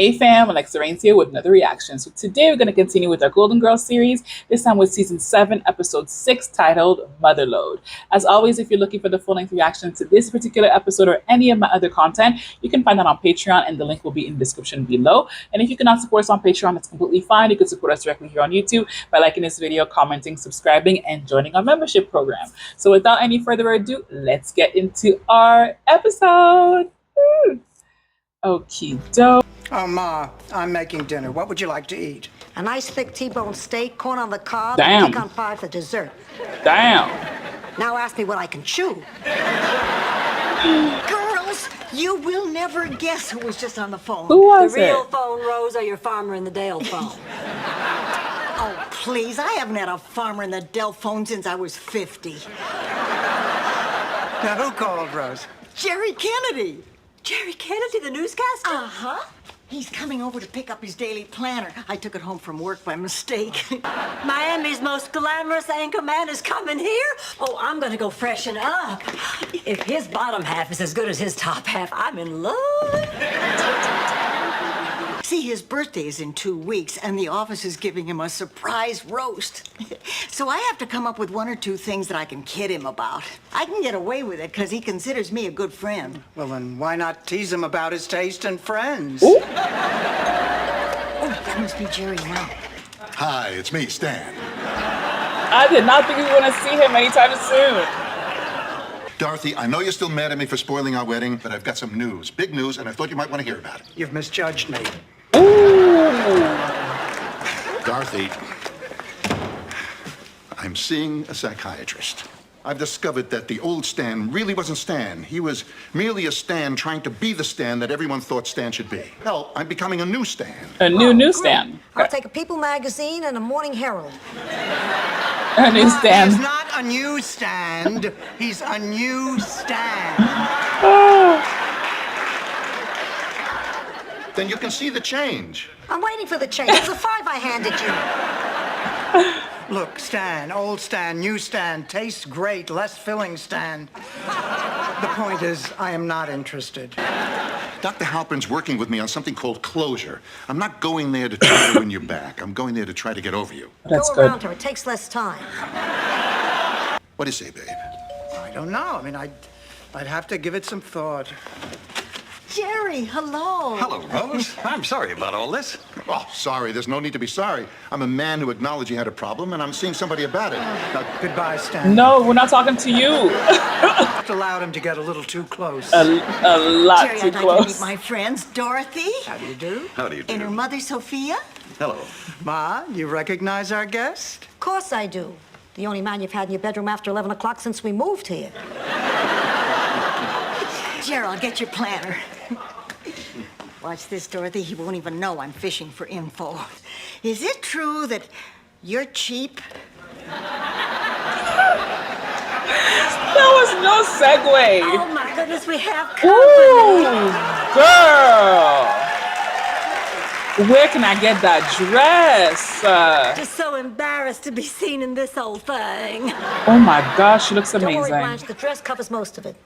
Hey fam, Alexxa here with another reaction. So today we're going to continue with our Golden Girls series, this time with season 7, episode 6, titled Motherload. As always, if you're looking for the full-length reaction to this particular episode or any of my other content, you can find that on Patreon, and the link will be in the description below. And if you cannot support us on Patreon, that's completely fine. You can support us directly here on YouTube by liking this video, commenting, subscribing, and joining our membership program. So without any further ado, let's get into our episode. Okie doke. Oh, Ma, I'm making dinner. What would you like to eat? A nice thick T-bone steak, corn on the cob, Damn. and pecan pie for dessert. Damn. Now ask me what I can chew. Girls, you will never guess who was just on the phone. Who was The real it? phone, Rose, or your farmer in the Dale phone? Oh, please, I haven't had a farmer in the Dell phone since I was 50. Now, who called, Rose? Jerry Kennedy. Jerry Kennedy, the newscaster? Uh-huh. He's coming over to pick up his daily planner. I took it home from work by mistake. Miami's most glamorous anchor man is coming here? Oh, I'm gonna go freshen up. If his bottom half is as good as his top half, I'm in love. See, his birthday is in 2 weeks, and the office is giving him a surprise roast. So I have to come up with 1 or 2 things that I can kid him about. I can get away with it because he considers me a good friend. Well, then why not tease him about his taste and friends? Oh, that must be Jerry now. Hi, it's me, Stan. I did not think we were going to see him anytime soon. Dorothy, I know you're still mad at me for spoiling our wedding, but I've got some news, big news, and I thought you might want to hear about it. You've misjudged me. Dorothy, I'm seeing a psychiatrist. I've discovered that the old Stan really wasn't Stan. He was merely a Stan trying to be the Stan that everyone thought Stan should be. Hell, I'm becoming a new Stan. A new newsstand. I'll take a People magazine and a Morning Herald. A He's newsstand. not a newsstand. He's a new Stan. Then you can see the change. I'm waiting for the change. It's a 5 I handed you. Look, Stan, old Stan, new Stan, tastes great, less filling Stan. The point is, I am not interested. Dr. Halpern's working with me on something called closure. I'm not going there to try to win you back. I'm going there to try to get over you. That's Go good. around her. It takes less time. What do you say, babe? I don't know. I mean, I'd have to give it some thought. Jerry, hello. Hello, Rose. I'm sorry about all this. Oh, sorry. There's no need to be sorry. I'm a man who acknowledged he had a problem, and I'm seeing somebody about it. Now, Goodbye, Stan. No, we're not talking to you. Just allowed him to get a little too close. A lot Jerry, too I'd like to close. meet my friends, Dorothy. How do you do? How do you do? And her mother, Sophia. Hello. Ma, you recognize our guest? Of course I do. The only man you've had in your bedroom after 11 o'clock since we moved here. Jerry, I'll get your planner. Watch this, Dorothy. He won't even know I'm fishing for info. Is it true that you're cheap? That was no segue. Oh my goodness, we have company. Ooh, girl. Where can I get that dress? Just so embarrassed to be seen in this old thing. Oh my gosh, she looks Don't worry, amazing. Blanche. The dress covers most of it.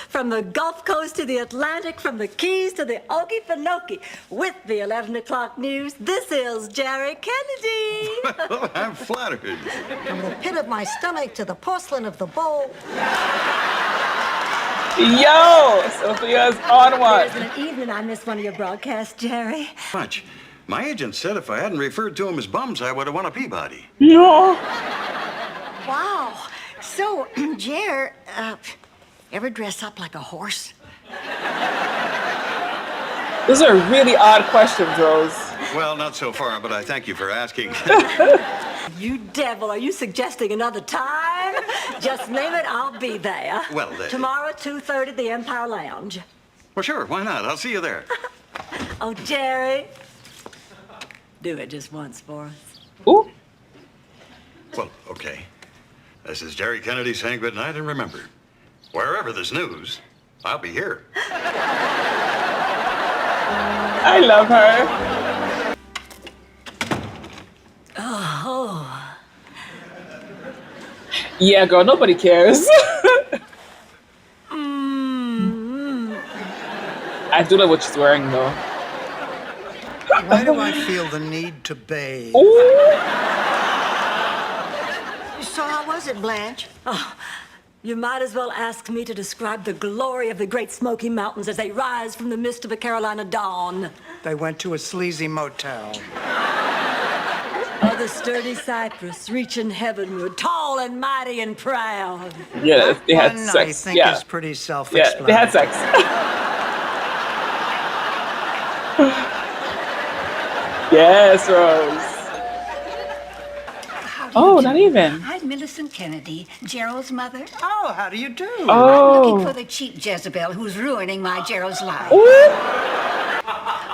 From the Gulf Coast to the Atlantic, from the Keys to the Okefenokee, with the 11 o'clock news, this is Jerry Kennedy. Well, I'm flattered. From the pit of my stomach to the porcelain of the bowl. Yo, Sophia's on one. There's an evening I missed one of your broadcasts, Jerry. Much. My agent said if I hadn't referred to them as bums, I would have won a Peabody. No. Wow. So, Jer, ever dress up like a horse? Those are really odd questions, Rose. Well, not so far, but I thank you for asking. You devil, are you suggesting another time? Just name it, I'll be there. Well, Tomorrow at 2:30 at the Empire Lounge. Well, sure, why not? I'll see you there. Oh, Jerry, do it just once for us. Ooh. Well, okay. This is Jerry Kennedy saying good night, and remember, wherever there's news, I'll be here. I love her. Oh. Yeah, girl, nobody cares. I do love what she's wearing though. Why do I feel the need to bathe? Ooh. So how was it, Blanche? You might as well ask me to describe the glory of the Great Smoky Mountains as they rise from the mist of a Carolina dawn. They went to a sleazy motel. Or the sturdy cypress reaching heavenward, tall and mighty and proud. Yeah, they had One, sex. I think Yeah. is pretty Yeah, self-explanatory. they had sex. Yes, Rose. Oh, not even. I'm Millicent Kennedy, Gerald's mother. Oh, how do you do? Oh. Looking for the cheap Jezebel who's ruining my Gerald's life. Ooh.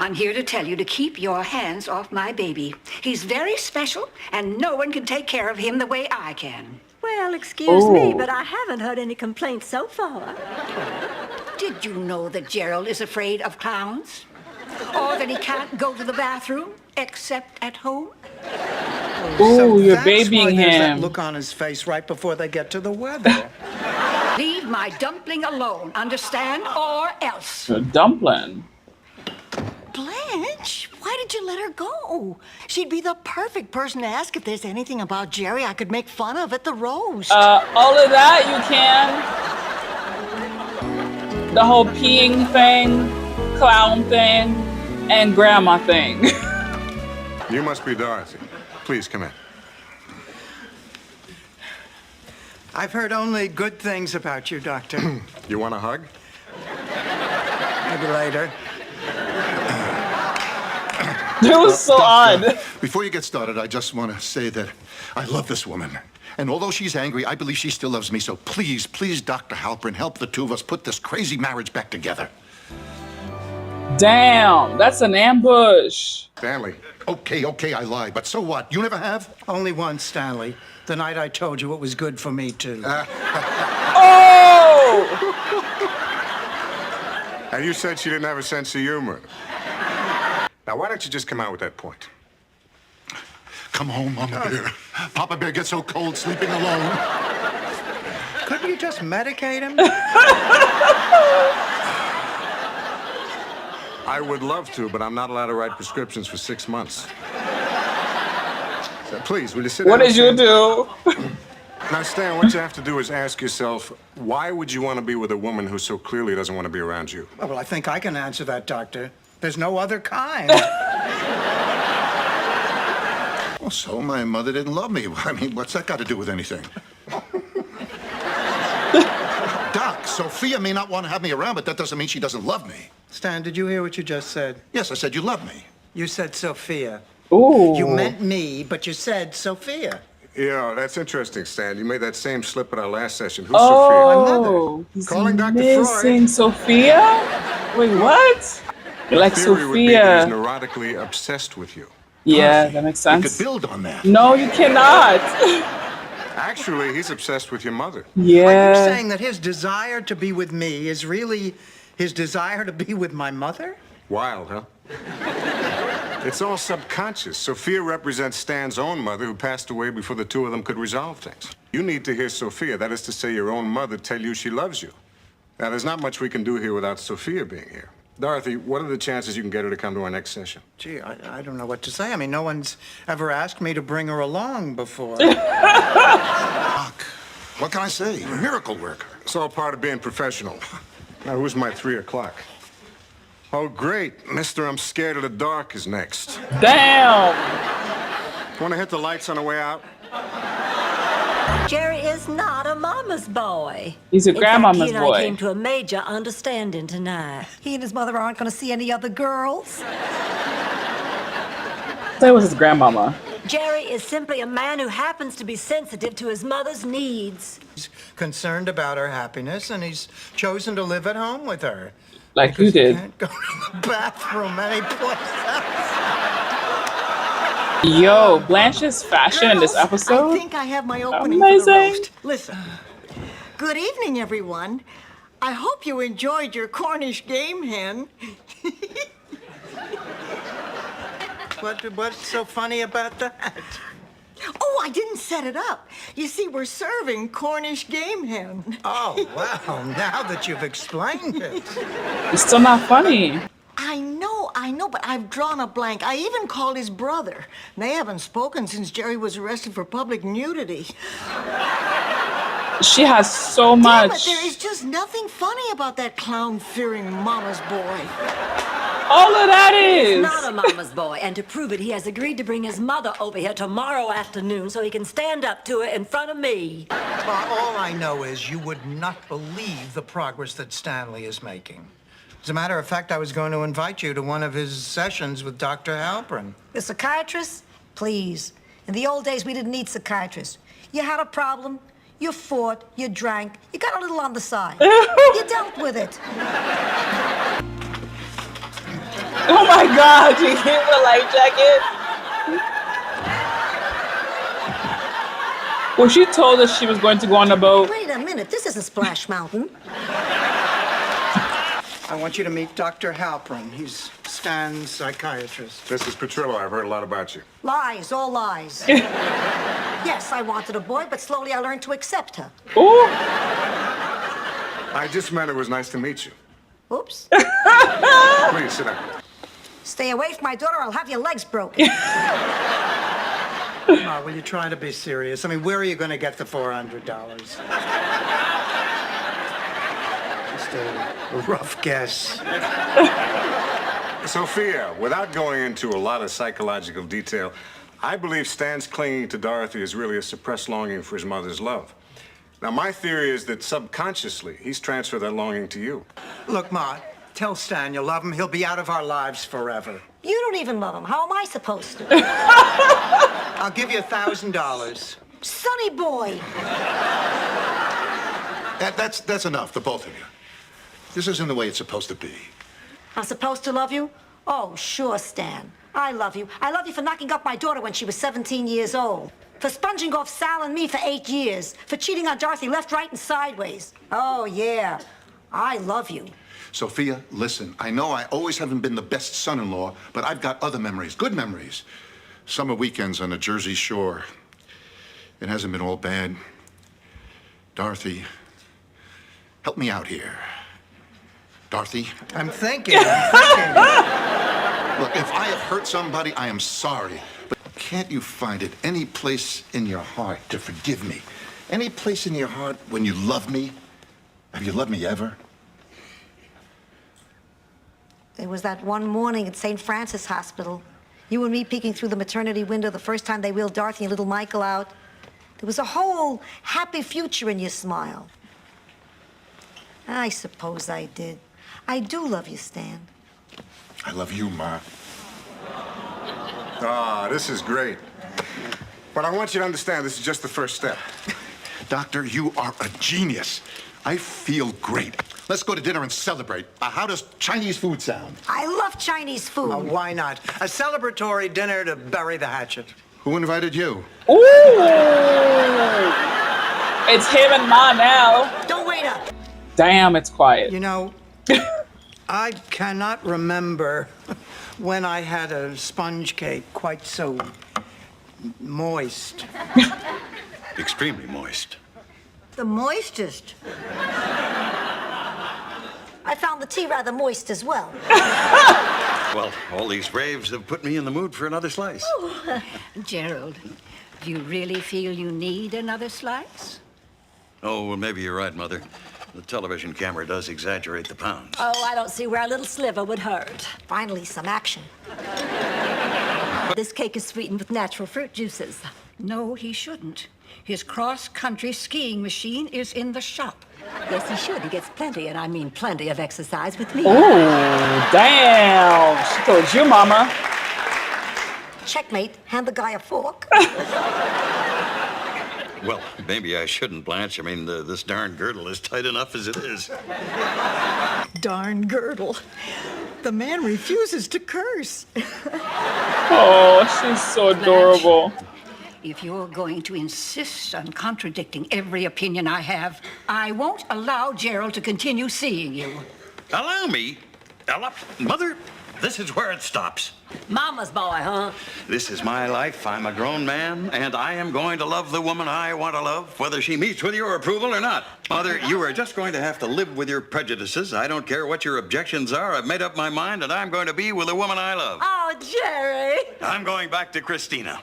I'm here to tell you to keep your hands off my baby. He's very special, and no one can take care of him the way I can. Well, excuse me, Oh. but I haven't heard any complaints so far. Did you know that Gerald is afraid of clowns? Or that he can't go to the bathroom except at home? Ooh, you're that's babying why there's that him. look on his face right before they get to the weather. Leave my dumpling alone, understand? Or else. A dumpling. Blanche, why did you let her go? She'd be the perfect person to ask if there's anything about Jerry I could make fun of at the roast. All of that you can. The whole peeing thing, clown thing, and grandma thing. You must be Dorothy. Please come in. I've heard only good things about you, Doctor. You want a hug? Maybe later. It was so odd. Before you get started, I just want to say that I love this woman. And although she's angry, I believe she still loves me. So please, please, Dr. Halpern, help the two of us put this crazy marriage back together. Damn, that's an ambush. Stanley. Okay, I lied. But so what? You never have? Only once, Stanley. The night I told you it was good for me, too. Oh! And you said she didn't have a sense of humor. Now, why don't you just come out with that point? Come home, Mama Bear. Papa Bear gets so cold sleeping alone. Couldn't you just medicate him? I would love to, but I'm not allowed to write prescriptions for 6 months. So please, will you sit What down? did you do? Now, Stan, what you have to do is ask yourself, why would you want to be with a woman who so clearly doesn't want to be around you? Oh, well, I think I can answer that, Doctor. There's no other kind. Well, so my mother didn't love me. I mean, what's that got to do with anything? Doc, Sophia may not want to have me around, but that doesn't mean she doesn't love me. Stan, did you hear what you just said? Yes, I said you love me. You said Sophia. Ooh. You meant me, but you said Sophia. Yeah, that's interesting, Stan. You made that same slip at our last session. Who's Sophia? Oh, he's Calling Dr. missing Freud. Sophia? Wait, what? You like Theory would be that he's Sophia? neurotically obsessed with you. Yeah, that makes We could sense. build on that. No, you cannot. Actually, he's obsessed with your mother. Are you Yeah. saying that his desire to be with me is really his desire to be with my mother? Wild, huh? It's all subconscious. Sophia represents Stan's own mother who passed away before the two of them could resolve things. You need to hear Sophia, that is to say your own mother, tell you she loves you. Now, there's not much we can do here without Sophia being here. Dorothy, what are the chances you can get her to come to our next session? Gee, I don't know what to say. I mean, no one's ever asked me to bring her along before. Doc, what can I say? You're a miracle worker. It's all part of being professional. Now, who's my 3 o'clock? Oh, great. Mr. I'm Scared of the Dark is next. Damn. Want to hit the lights on the way out? Jerry is not a mama's boy. He's a In fact, grandmama's he and boy. I came to a major understanding tonight. He and his mother aren't going to see any other girls. That was his grandmama. Jerry is simply a man who happens to be sensitive to his mother's needs. He's concerned about her happiness, and he's chosen to live at home with her. Like you Because he did. can't go to the bathroom anyplace else. Yo, Blanche's fashion in this Girls, episode. I think I have my opening for the Amazing. roast. Listen. Good evening, everyone. I hope you enjoyed your Cornish game hen. What's so funny about that? Oh, I didn't set it up. You see, we're serving Cornish game hen. Oh, well, now that you've explained it. It's still not funny. I know, but I've drawn a blank. I even called his brother. They haven't spoken since Jerry was arrested for public nudity. She has so Damn it, much. there is just nothing funny about that clown-fearing mama's boy. All of that is. Not a mama's boy, and to prove it, he has agreed to bring his mother over here tomorrow afternoon so he can stand up to her in front of me. Well, all I know is you would not believe the progress that Stanley is making. As a matter of fact, I was going to invite you to one of his sessions with Dr. Halpern. The psychiatrist? Please. In the old days, we didn't need psychiatrists. You had a problem, you fought, you drank, you got a little on the side. You dealt with it. Oh my God, you gave her a life jacket? Well, she told us she was going to go on a boat. Wait a minute, this isn't Splash Mountain. I want you to meet Dr. Halpern. He's Stan's psychiatrist. Mrs. Petrillo, I've heard a lot about you. Lies, all lies. Yes, I wanted a boy, but slowly I learned to accept her. Ooh. I just meant it was nice to meet you. Oops. Please, sit down. Stay away from my daughter, I'll have your legs broken. Ma, will you try to be serious? I mean, where are you going to get the $400? Just a rough guess. Sophia, without going into a lot of psychological detail, I believe Stan's clinging to Dorothy is really a suppressed longing for his mother's love. Now, my theory is that subconsciously, he's transferred that longing to you. Look, Ma, tell Stan you love him. He'll be out of our lives forever. You don't even love him. How am I supposed to? I'll give you $1,000. Sonny boy! That's enough, the both of you. This isn't the way it's supposed to be. I'm supposed to love you? Oh, sure, Stan. I love you. I love you for knocking up my daughter when she was 17 years old. For sponging off Sal and me for 8 years. For cheating on Dorothy left, right, and sideways. Oh, yeah. I love you. Sophia, listen, I know I always haven't been the best son-in-law, but I've got other memories, good memories. Summer weekends on the Jersey Shore. It hasn't been all bad. Dorothy, help me out here. Dorothy? I'm thinking. Look, if I have hurt somebody, I am sorry. But can't you find it any place in your heart to forgive me? Any place in your heart when you love me? Have you loved me ever? There was that one morning at St. Francis Hospital. You and me peeking through the maternity window the first time they wheeled Dorothy and little Michael out. There was a whole happy future in your smile. I suppose I did. I do love you, Stan. I love you, Ma. Ah, this is great. But I want you to understand this is just the first step. Doctor, you are a genius. I feel great. Let's go to dinner and celebrate. How does Chinese food sound? I love Chinese food. Why not? A celebratory dinner to bury the hatchet. Who invited you? Ooh. It's him and Ma now. Don't wait up. Damn, it's quiet. You know, I cannot remember when I had a sponge cake quite so moist. Extremely moist. The moistest. I found the tea rather moist as well. Well, all these raves have put me in the mood for another slice. Gerald, do you really feel you need another slice? Oh, well, maybe you're right, Mother. The television camera does exaggerate the pounds. Oh, I don't see where a little sliver would hurt. Finally, some action. This cake is sweetened with natural fruit juices. No, he shouldn't. His cross-country skiing machine is in the shop. Yes, he should. He gets plenty, and I mean plenty of exercise with me. Ooh, damn. She told you, Mama. Checkmate. Hand the guy a fork. Well, maybe I shouldn't, Blanche. I mean, this darn girdle is tight enough as it is. Darn girdle. The man refuses to curse. Oh, she's so adorable. If you're going to insist on contradicting every opinion I have, I won't allow Gerald to continue seeing you. Allow me? Mother, This is where it stops. Mama's boy, huh? This is my life. I'm a grown man, and I am going to love the woman I want to love, whether she meets with your approval or not. Mother, you are just going to have to live with your prejudices. I don't care what your objections are. I've made up my mind, and I'm going to be with the woman I love. Oh, Jerry. I'm going back to Christina.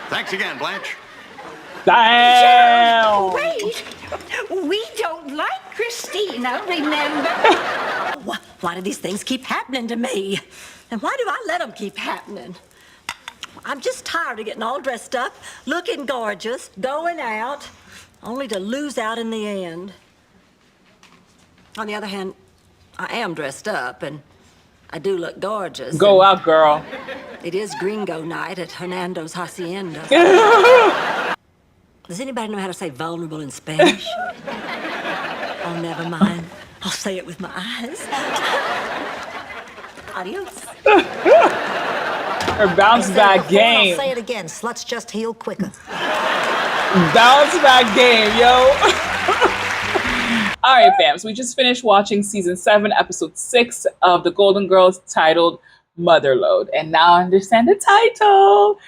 Thanks again, Blanche. Damn! Wait! We don't like Christina, remember? Why do these things keep happening to me? And why do I let them keep happening? I'm just tired of getting all dressed up, looking gorgeous, going out, only to lose out in the end. On the other hand, I am dressed up, and I do look gorgeous. Go out, girl. It is gringo night at Hernando's Hacienda. Does anybody know how to say vulnerable in Spanish? Oh, never mind. I'll say it with my eyes. Adios. Her bounce back game. I'll say it again. Sluts just heal quicker. Bounce back game, yo. All right, fam. So we just finished watching season 7, episode 6 of The Golden Girls, titled Motherload. And now I understand the title.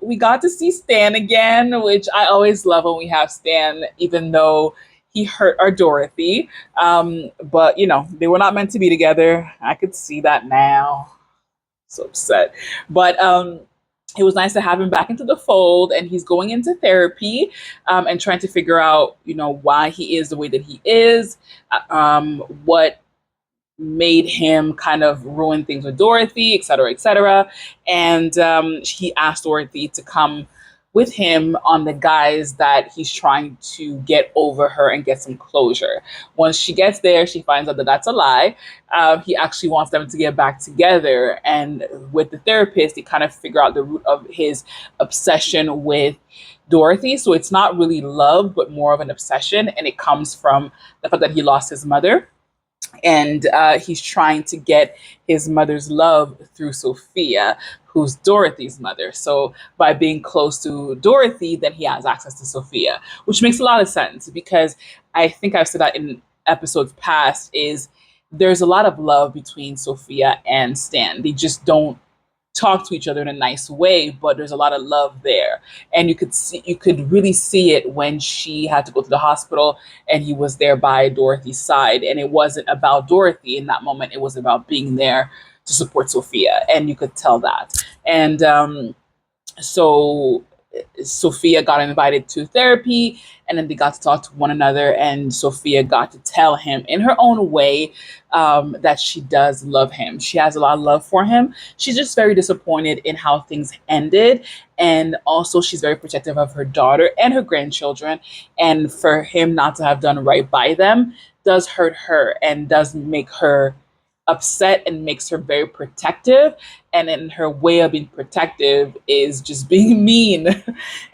We got to see Stan again, which I always love when we have Stan, even though he hurt our Dorothy. But, you know, they were not meant to be together. I could see that now. So upset. But it was nice to have him back into the fold, and he's going into therapy and trying to figure out, you know, why he is the way that he is, what made him kind of ruin things with Dorothy, et cetera, et cetera. And he asked Dorothy to come with him on the guise that he's trying to get over her and get some closure. Once she gets there, she finds out that that's a lie. He actually wants them to get back together. And with the therapist, he kind of figure out the root of his obsession with Dorothy. So it's not really love, but more of an obsession. And it comes from the fact that he lost his mother. And he's trying to get his mother's love through Sophia, who's Dorothy's mother. So by being close to Dorothy, then he has access to Sophia, which makes a lot of sense, because I think I've said that in episodes past, is there's a lot of love between Sophia and Stan. They just don't talk to each other in a nice way, but there's a lot of love there. And you could really see it when she had to go to the hospital and he was there by Dorothy's side. And it wasn't about Dorothy in that moment. It was about being there to support Sophia. And you could tell that. And so Sophia got invited to therapy, and then they got to talk to one another, and Sophia got to tell him in her own way that she does love him. She has a lot of love for him. She's just very disappointed in how things ended, and also she's very protective of her daughter and her grandchildren, and for him not to have done right by them does hurt her and does make her upset and makes her very protective. And in her way of being protective is just being mean.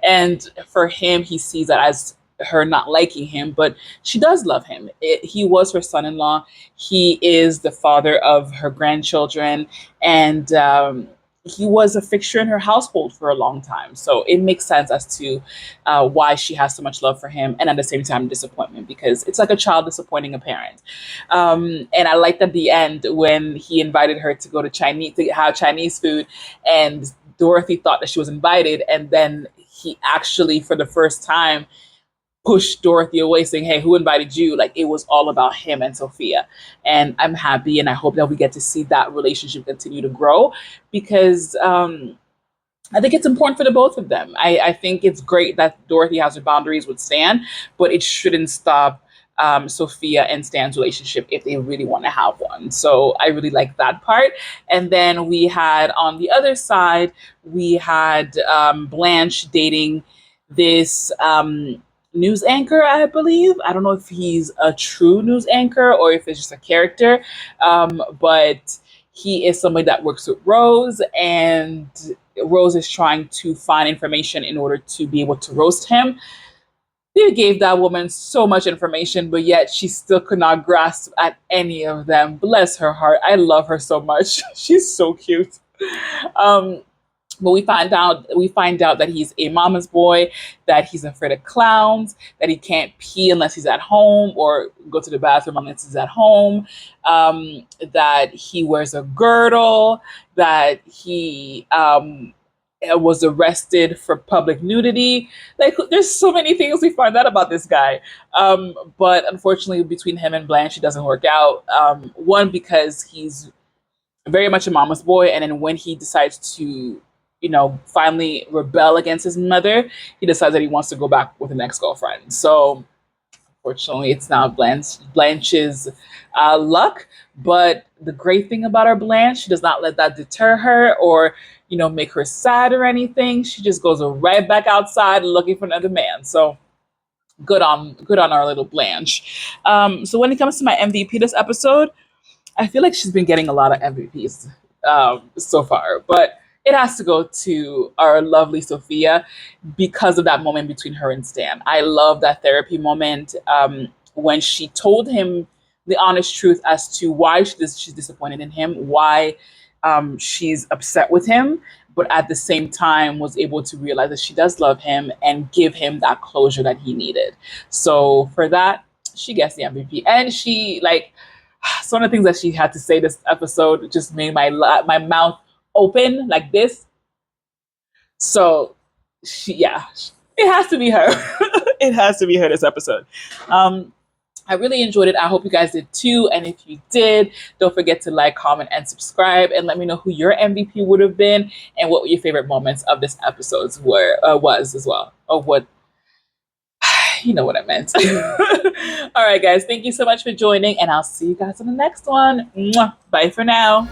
And for him, he sees that as her not liking him, but she does love him. He was her son-in-law. He is the father of her grandchildren. And he was a fixture in her household for a long time. So it makes sense as to why she has so much love for him, and at the same time disappointment, because it's like a child disappointing a parent. And I liked at the end when he invited her to go to have Chinese food, and Dorothy thought that she was invited, and then he actually, for the first time, pushed Dorothy away, saying, "Hey, who invited you?" Like, it was all about him and Sophia. And I'm happy, and I hope that we get to see that relationship continue to grow, because I think it's important for the both of them. I think it's great that Dorothy has her boundaries with Stan, but it shouldn't stop Sophia and Stan's relationship if they really want to have one. So I really like that part. And then we had, on the other side, we had Blanche dating this news anchor, I believe. I don't know if he's a true news anchor or if it's just a character, but he is somebody that works with Rose, and Rose is trying to find information in order to be able to roast him. They gave that woman so much information, but yet she still could not grasp at any of them. Bless her heart. I love her so much. She's so cute. But we find out that he's a mama's boy, that he's afraid of clowns, that he can't pee unless he's at home or go to the bathroom unless he's at home, that he wears a girdle, that he was arrested for public nudity. Like, there's so many things we find out about this guy. But unfortunately, between him and Blanche, it doesn't work out. One, because he's very much a mama's boy, and then when he decides to, finally rebel against his mother, he decides that he wants to go back with an ex-girlfriend. So unfortunately, it's not Blanche's luck. But the great thing about our Blanche, she does not let that deter her or make her sad or anything. She just goes right back outside looking for another man. So good on our little Blanche. So when it comes to my MVP this episode, I feel like she's been getting a lot of MVPs so far, but it has to go to our lovely Sophia because of that moment between her and Stan. I love that therapy moment when she told him the honest truth as to why she's disappointed in him, why she's upset with him, but at the same time was able to realize that she does love him and give him that closure that he needed. So for that, she gets the MVP. And she, some of the things that she had to say this episode just made my mouth open like this. So it has to be her. It has to be her this episode. I really enjoyed it. I hope you guys did too. And if you did, don't forget to like, comment, and subscribe, and let me know who your MVP would have been and what your favorite moments of this episode was as well. Or what, you know what I meant. All right, guys. Thank you so much for joining, and I'll see you guys on the next one. Mwah. Bye for now.